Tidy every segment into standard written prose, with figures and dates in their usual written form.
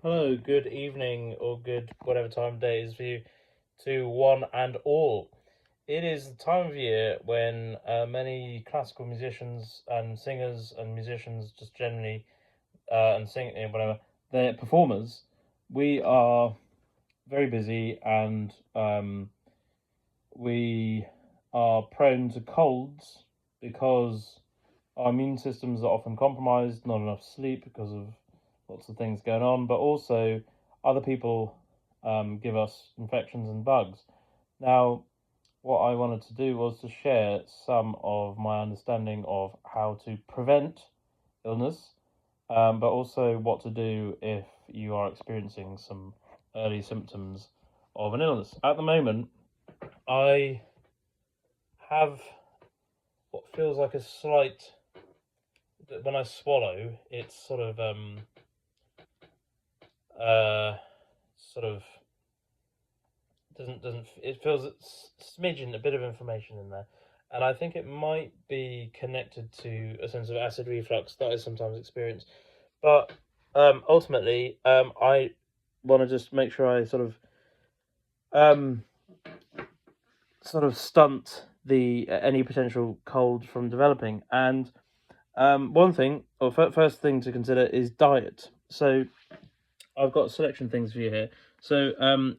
Hello, good evening, or good whatever time of day it is for you, to one and all. It is the time of year when many classical musicians and singers and musicians, just generally, and sing whatever, they're performers. We are very busy and we are prone to colds because our immune systems are often compromised, not enough sleep because of lots of things going on, but also other people give us infections and bugs. Now, what I wanted to do was to share some of my understanding of how to prevent illness, but also what to do if you are experiencing some early symptoms of an illness. At the moment, I have what feels like a slight, when I swallow, it's uh sort of doesn't it feels it's smidgen a bit of inflammation in there, and I think it might be connected to a sense of acid reflux that I sometimes experience. But ultimately, I want to just make sure I um stunt the any potential cold from developing. And one thing, or first thing to consider, is diet. So I've got a selection of things for you here. So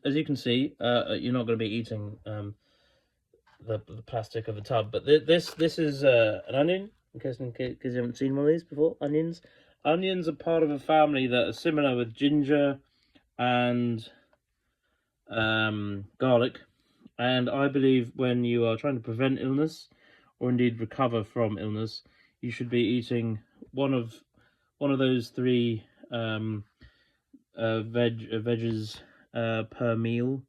as you can see, you're not going to be eating the plastic of the tub, but this is an onion. In case you haven't seen one of these before, onions are part of a family that are similar with ginger and garlic. And I believe when you are trying to prevent illness, or indeed recover from illness, you should be eating one of those three veggies per meal.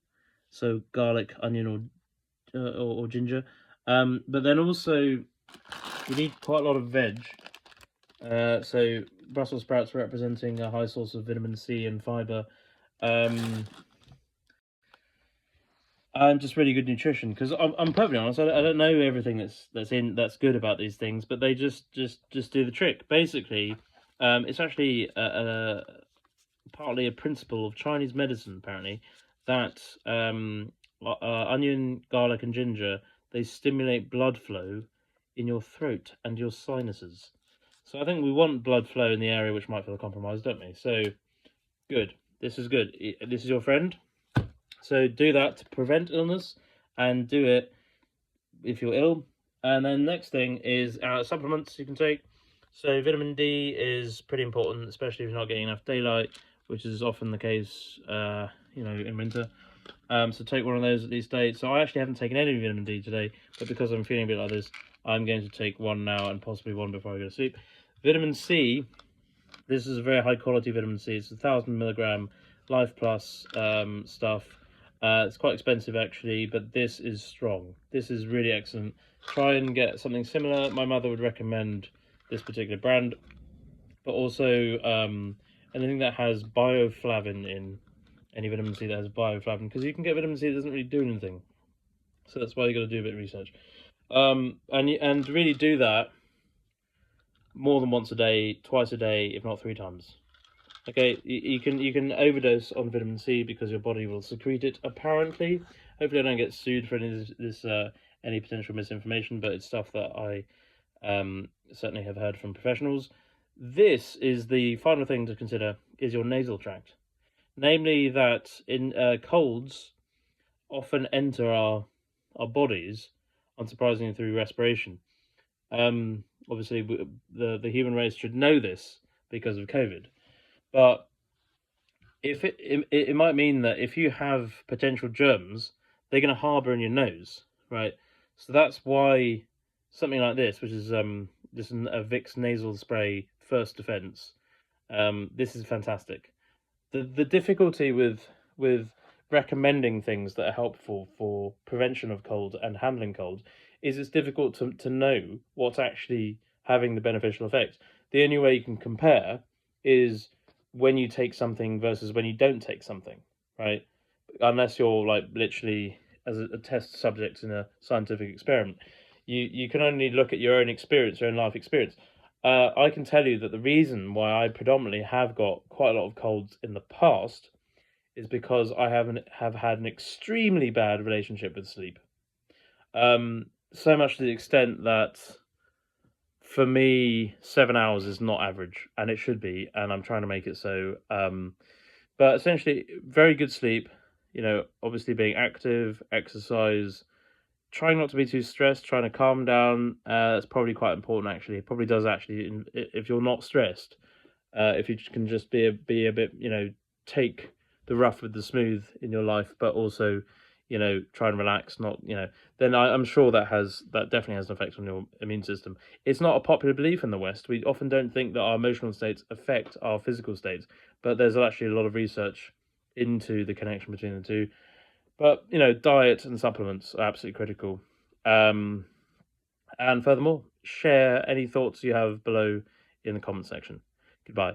So garlic, onion, or ginger. But then also you need quite a lot of veg. So Brussels sprouts representing a high source of vitamin C and fiber. And just really good nutrition, because I'm perfectly honest, I don't know everything that's good about these things, but they just do the trick. Basically, it's actually partly a principle of Chinese medicine, apparently, that onion, garlic, and ginger, they stimulate blood flow in your throat and your sinuses. So I think we want blood flow in the area which might feel compromised, don't we? So good. This is good. This is your friend. So do that to prevent illness, and do it if you're ill. And then next thing is supplements you can take. So vitamin D is pretty important, especially if you're not getting enough daylight, which is often the case, in winter. So take one of those at least days. So I actually haven't taken any vitamin D today, but because I'm feeling a bit like this, I'm going to take one now and possibly one before I go to sleep. Vitamin C. This is a very high quality vitamin C. It's 1,000 milligram Life Plus stuff. It's quite expensive actually, but this is strong. This is really excellent. Try and get something similar. My mother would recommend this particular brand, but also anything that has bioflavin in, any vitamin C that has bioflavin, because you can get vitamin C that doesn't really do anything. So that's why you got to do a bit of research. And really do that more than once a day, twice a day, if not three times. Okay, you can overdose on vitamin C because your body will secrete it. Apparently, hopefully, I don't get sued for any potential misinformation, but it's stuff that I certainly have heard from professionals. This is the final thing to consider: is your nasal tract, namely that in colds often enter our bodies, unsurprisingly through respiration. Obviously, the human race should know this because of COVID. But if it might mean that if you have potential germs, they're going to harbor in your nose, right? So that's why something like this, which is this a Vicks nasal spray first defense, this is fantastic. The difficulty with recommending things that are helpful for prevention of cold and handling cold is it's difficult to know what's actually having the beneficial effect. The only way you can compare is when you take something versus when you don't take something, right? Unless you're like literally as a test subject in a scientific experiment, you can only look at your own experience, your own life experience. I can tell you that the reason why I predominantly have got quite a lot of colds in the past is because I have had an extremely bad relationship with sleep. So much to the extent that for me, 7 hours is not average, and it should be, and I'm trying to make it so. But essentially, very good sleep. Obviously being active, exercise, trying not to be too stressed, trying to calm down. That's probably quite important. Actually, it probably does actually. If you're not stressed, if you can just be a bit, take the rough with the smooth in your life, but also, try and relax. Not, then I'm sure that definitely has an effect on your immune system. It's not a popular belief in the West. We often don't think that our emotional states affect our physical states, but there's actually a lot of research into the connection between the two. But diet and supplements are absolutely critical. Um, and furthermore, share any thoughts you have below in the comment section. Goodbye.